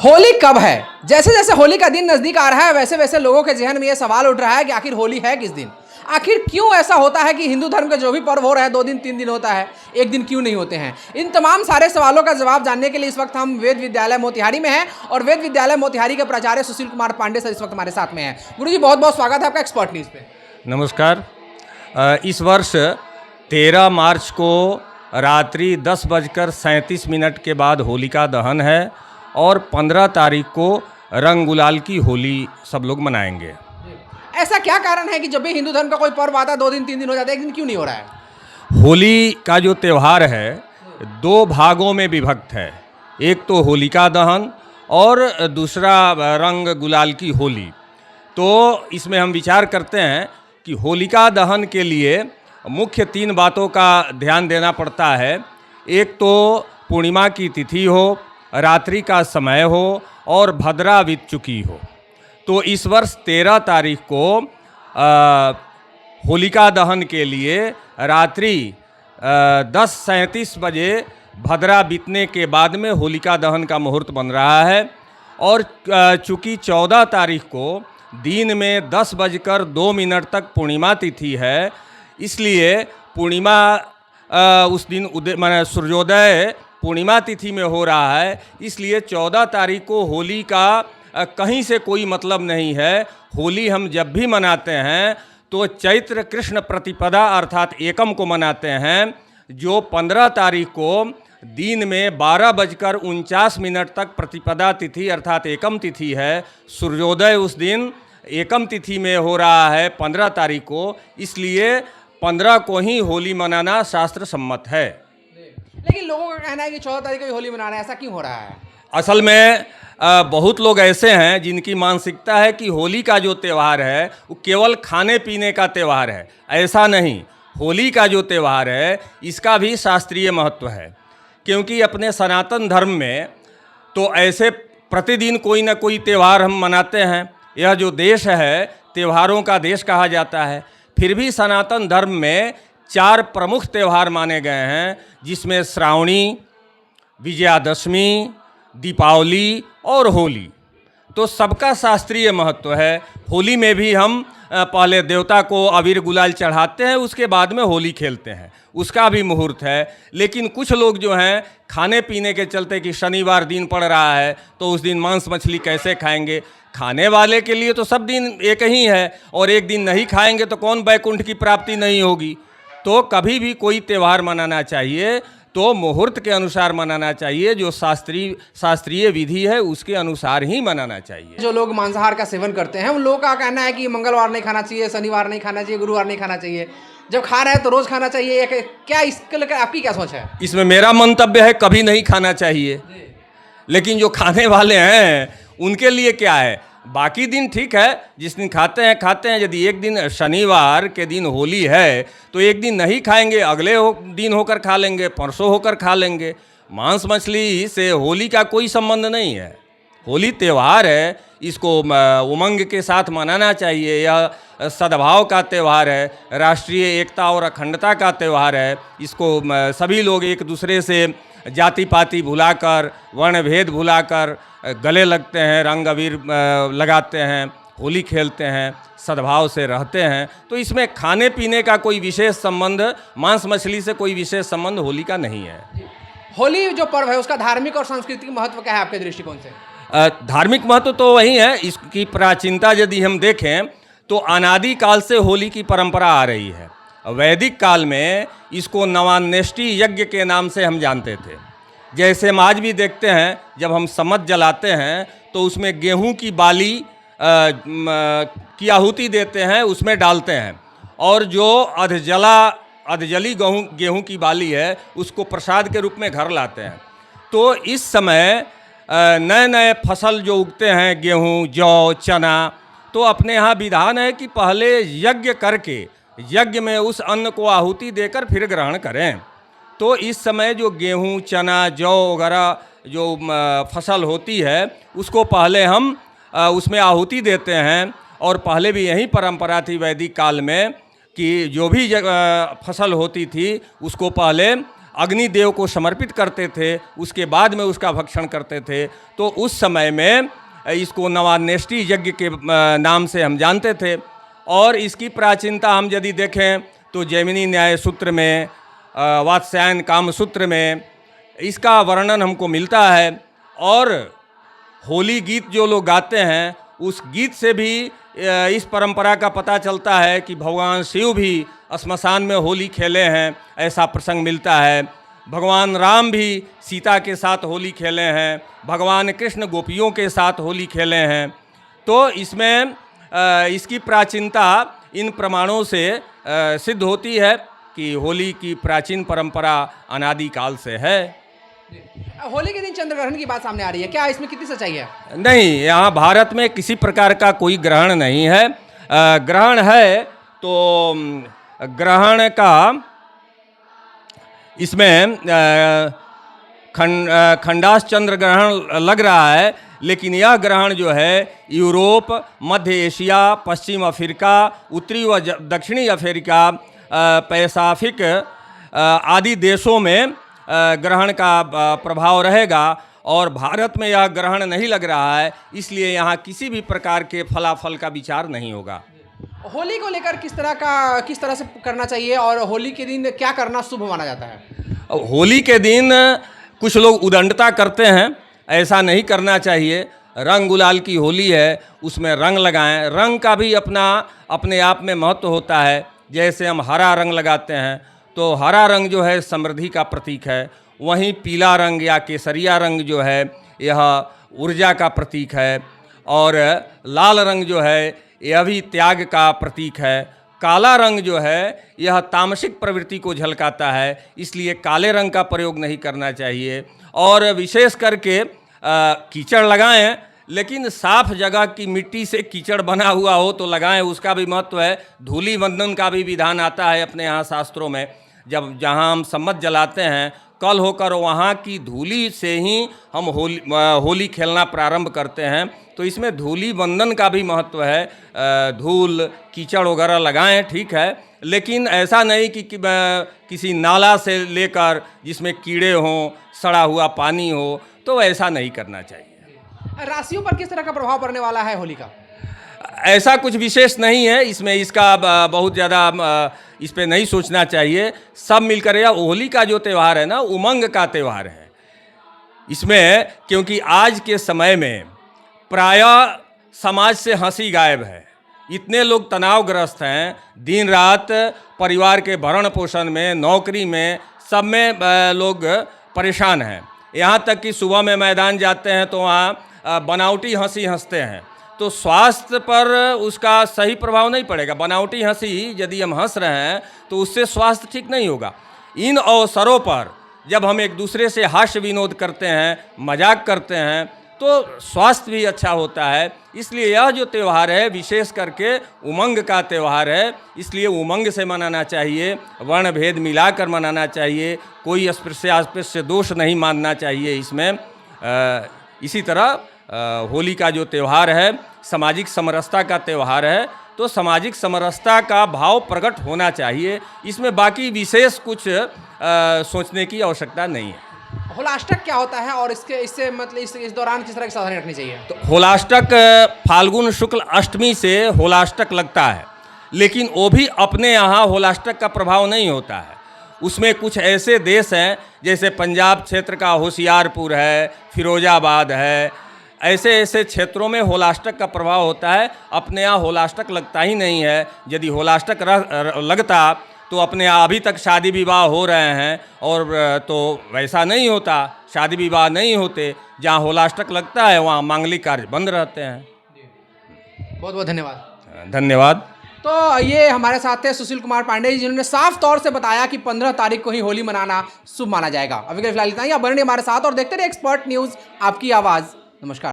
होली कब है? जैसे जैसे होली का दिन नजदीक आ रहा है वैसे वैसे लोगों के जहन में ये सवाल उठ रहा है कि आखिर होली है किस दिन। आखिर क्यों ऐसा होता है कि हिंदू धर्म का जो भी पर्व हो रहा है 2 दिन 3 दिन होता है, एक दिन क्यों नहीं होते हैं? इन तमाम सारे सवालों का जवाब जानने के लिए इस वक्त हम वेद विद्यालय मोतिहारी में हैं और वेद विद्यालय मोतिहारी के प्राचार्य सुशील कुमार पांडे सर इस वक्त हमारे साथ में हैं। गुरुजी बहुत बहुत स्वागत है आपका एक्सपर्ट न्यूज़ पे। नमस्कार। इस वर्ष 13 मार्च को रात्रि 10:37 के बाद होलिका दहन है और 15 तारीख को रंग गुलाल की होली सब लोग मनाएंगे। ऐसा क्या कारण है कि जब भी हिंदू धर्म का कोई पर्व आता है 2 दिन 3 दिन हो जाता है, एक दिन क्यों नहीं हो रहा है? होली का जो त्यौहार है 2 भागों में विभक्त है। एक तो होलिका दहन और दूसरा रंग गुलाल की होली। तो इसमें हम विचार करते हैं कि होलिका दहन के लिए मुख्य 3 बातों का ध्यान देना पड़ता है। एक तो पूर्णिमा की तिथि हो, रात्रि का समय हो और भद्रा बीत चुकी हो। तो इस वर्ष 13 तारीख को होलिका दहन के लिए रात्रि 10:37 बजे भद्रा बीतने के बाद में होलिका दहन का मुहूर्त बन रहा है। और चूँकि 14 तारीख को दिन में 10:02 तक पूर्णिमा तिथि है, इसलिए पूर्णिमा उस दिन सूर्योदय पूर्णिमा तिथि में हो रहा है। इसलिए 14 तारीख को होली का कहीं से कोई मतलब नहीं है। होली हम जब भी मनाते हैं तो चैत्र कृष्ण प्रतिपदा अर्थात एकम को मनाते हैं, जो 15 तारीख को दिन में 12:49 तक प्रतिपदा तिथि अर्थात एकम तिथि है। सूर्योदय उस दिन एकम तिथि में हो रहा है 15 तारीख को, इसलिए 15 को ही होली मनाना शास्त्र सम्मत है। लेकिन लोगों का कहना है कि 14 तारीख को ही होली मनाना है, ऐसा क्यों हो रहा है? असल में बहुत लोग ऐसे हैं जिनकी मानसिकता है कि होली का जो त्यौहार है वो केवल खाने पीने का त्यौहार है। ऐसा नहीं, होली का जो त्यौहार है इसका भी शास्त्रीय महत्व है। क्योंकि अपने सनातन धर्म में तो ऐसे प्रतिदिन कोई ना कोई त्यौहार हम मनाते हैं। यह जो देश है त्योहारों का देश कहा जाता है। फिर भी सनातन धर्म में 4 प्रमुख त्यौहार माने गए हैं, जिसमें श्रावणी, विजयादशमी, दीपावली और होली। तो सबका शास्त्रीय महत्व है। होली में भी हम पहले देवता को अबीर गुलाल चढ़ाते हैं, उसके बाद में होली खेलते हैं, उसका भी मुहूर्त है। लेकिन कुछ लोग जो हैं खाने पीने के चलते कि शनिवार दिन पड़ रहा है तो उस दिन मांस मछली कैसे खाएंगे। खाने वाले के लिए तो सब दिन एक ही है और एक दिन नहीं खाएंगे तो कौन वैकुंठ की प्राप्ति नहीं होगी। तो कभी भी कोई त्यौहार मनाना चाहिए तो मुहूर्त के अनुसार मनाना चाहिए, जो शास्त्रीय विधि है उसके अनुसार ही मनाना चाहिए। जो लोग मांसाहार का सेवन करते हैं उन लोगों का कहना है कि मंगलवार नहीं खाना चाहिए, शनिवार नहीं खाना चाहिए, गुरुवार नहीं खाना चाहिए, जब खा रहे हैं तो रोज खाना चाहिए। क्या इसके लेकर आपकी क्या सोच है? इसमें मेरा मंतव्य है कभी नहीं खाना चाहिए। लेकिन जो खाने वाले हैं उनके लिए क्या है, बाकी दिन ठीक है, जिस दिन खाते हैं। यदि एक दिन शनिवार के दिन होली है तो एक दिन नहीं खाएंगे, अगले दिन होकर खा लेंगे, परसों होकर खा लेंगे। मांस मछली से होली का कोई संबंध नहीं है। होली त्यौहार है, इसको उमंग के साथ मनाना चाहिए। यह सद्भाव का त्यौहार है, राष्ट्रीय एकता और अखंडता का त्यौहार है। इसको सभी लोग एक दूसरे से जाति पाति भुलाकर, वर्ण भेद भुलाकर गले लगते हैं, रंग अबीर लगाते हैं, होली खेलते हैं, सद्भाव से रहते हैं। तो इसमें खाने पीने का कोई विशेष संबंध, मांस मछली से कोई विशेष संबंध होली का नहीं है। होली जो पर्व है उसका धार्मिक और सांस्कृतिक महत्व क्या है आपके दृष्टिकोण से? धार्मिक महत्व तो वही है। इसकी प्राचीनता यदि हम देखें तो अनादि काल से होली की परंपरा आ रही है। वैदिक काल में इसको नवान्नेष्टि यज्ञ के नाम से हम जानते थे। जैसे हम आज भी देखते हैं, जब हम सम्मत जलाते हैं तो उसमें गेहूं की बाली की आहुति देते हैं, उसमें डालते हैं। और जो अधजली गेहूं की बाली है उसको प्रसाद के रूप में घर लाते हैं। तो इस समय नए नए फसल जो उगते हैं, गेहूं, जौ, चना, तो अपने यहाँ विधान है कि पहले यज्ञ करके यज्ञ में उस अन्न को आहुति देकर फिर ग्रहण करें। तो इस समय जो गेहूं, चना, जौ वगैरह जो फसल होती है उसको पहले हम उसमें आहुति देते हैं। और पहले भी यही परंपरा थी वैदिक काल में कि जो भी फसल होती थी उसको पहले अग्निदेव को समर्पित करते थे, उसके बाद में उसका भक्षण करते थे। तो उस समय में इसको नवान्नेष्टि यज्ञ के नाम से हम जानते थे। और इसकी प्राचीनता हम यदि देखें तो जैमिनी न्याय सूत्र में, वात्स्यायन काम सूत्र में इसका वर्णन हमको मिलता है। और होली गीत जो लोग गाते हैं उस गीत से भी इस परंपरा का पता चलता है कि भगवान शिव भी श्मशान में होली खेले हैं, ऐसा प्रसंग मिलता है। भगवान राम भी सीता के साथ होली खेले हैं, भगवान कृष्ण गोपियों के साथ होली खेले हैं। तो इसमें इसकी प्राचीनता इन प्रमाणों से सिद्ध होती है कि होली की प्राचीन परंपरा अनादिकाल से है। होली के दिन चंद्रग्रहण की बात सामने आ रही है, क्या इसमें कितनी सच्चाई है? नहीं, यहाँ भारत में किसी प्रकार का कोई ग्रहण नहीं है। ग्रहण है तो ग्रहण का इसमें खंडास चंद्र ग्रहण लग रहा है, लेकिन यह ग्रहण जो है यूरोप, मध्य एशिया, पश्चिम अफ्रीका, उत्तरी व दक्षिणी अफ्रीका, पैसिफिक आदि देशों में ग्रहण का प्रभाव रहेगा। और भारत में यह ग्रहण नहीं लग रहा है, इसलिए यहाँ किसी भी प्रकार के फलाफल का विचार नहीं होगा। होली को लेकर किस तरह से करना चाहिए और होली के दिन क्या करना शुभ माना जाता है? होली के दिन कुछ लोग उदंडता करते हैं, ऐसा नहीं करना चाहिए। रंग गुलाल की होली है, उसमें रंग लगाएं। रंग का भी अपने आप में महत्व होता है। जैसे हम हरा रंग लगाते हैं तो हरा रंग जो है समृद्धि का प्रतीक है, वहीं पीला रंग या केसरिया रंग जो है यह ऊर्जा का प्रतीक है, और लाल रंग जो है यह भी त्याग का प्रतीक है। काला रंग जो है यह तामसिक प्रवृत्ति को झलकाता है, इसलिए काले रंग का प्रयोग नहीं करना चाहिए। और विशेष करके कीचड़ लगाएं, लेकिन साफ जगह की मिट्टी से कीचड़ बना हुआ हो तो लगाएं, उसका भी महत्व है। धूलि वंदन का भी विधान आता है अपने यहाँ शास्त्रों में। जब जहाँ हम सम्मत जलाते हैं, कल होकर वहाँ की धूलि से ही हम होली खेलना प्रारंभ करते हैं, तो इसमें धूलि वंदन का भी महत्व है। धूल कीचड़ वगैरह लगाएं, ठीक है, लेकिन ऐसा नहीं कि किसी नाला से लेकर जिसमें कीड़े हों, सड़ा हुआ पानी हो, तो ऐसा नहीं करना चाहिए। राशियों पर किस तरह का प्रभाव पड़ने वाला है होली का? ऐसा कुछ विशेष नहीं है इसमें, इसका बहुत ज़्यादा इस पे नहीं सोचना चाहिए। सब मिलकर यह होली का जो त्यौहार है ना, उमंग का त्यौहार है इसमें, क्योंकि आज के समय में प्रायः समाज से हंसी गायब है। इतने लोग तनावग्रस्त हैं, दिन रात परिवार के भरण पोषण में, नौकरी में, सब में लोग परेशान हैं। यहाँ तक कि सुबह में मैदान जाते हैं तो वहाँ बनावटी हंसी हंसते हैं, तो स्वास्थ्य पर उसका सही प्रभाव नहीं पड़ेगा। बनावटी हंसी यदि हम हंस रहे हैं तो उससे स्वास्थ्य ठीक नहीं होगा। इन अवसरों पर जब हम एक दूसरे से हास्य विनोद करते हैं, मजाक करते हैं, तो स्वास्थ्य भी अच्छा होता है। इसलिए यह जो त्यौहार है विशेष करके उमंग का त्यौहार है, इसलिए उमंग से मनाना चाहिए, वर्ण भेद मिलाकर मनाना चाहिए, कोई अस्पृश्य दोष नहीं मानना चाहिए इसमें। इसी तरह होली का जो त्यौहार है सामाजिक समरसता का त्यौहार है, तो सामाजिक समरसता का भाव प्रकट होना चाहिए। इसमें बाकी विशेष कुछ सोचने की आवश्यकता नहीं है। होलाष्टक क्या होता है और इससे मतलब इस दौरान किस तरह की सावधानी रखनी चाहिए? तो होलाष्टक फाल्गुन शुक्ल अष्टमी से होलाष्टक लगता है, लेकिन वो भी अपने यहाँ होलाष्टक का प्रभाव नहीं होता है। उसमें कुछ ऐसे देश हैं जैसे पंजाब क्षेत्र का होशियारपुर है, फिरोजाबाद है, ऐसे क्षेत्रों में होलाष्टक का प्रभाव होता है। अपने यहाँ होलाष्टक लगता ही नहीं है। यदि होलाष्टक लगता तो अपने यहाँ अभी तक शादी विवाह हो रहे हैं, और तो वैसा नहीं होता, शादी विवाह नहीं होते। जहाँ होलाष्टक लगता है वहाँ मांगलिक कार्य बंद रहते हैं। बहुत बहुत धन्यवाद। धन्यवाद। तो ये हमारे साथ थे सुशील कुमार पांडे जी, जिन्होंने साफ तौर से बताया कि 15 तारीख को ही होली मनाना शुभ माना जाएगा। अभी के फिलहाल इतना ही। आप बने रहिए हमारे साथ और देखते रहिए एक्सपर्ट न्यूज़, आपकी आवाज़। नमस्कार।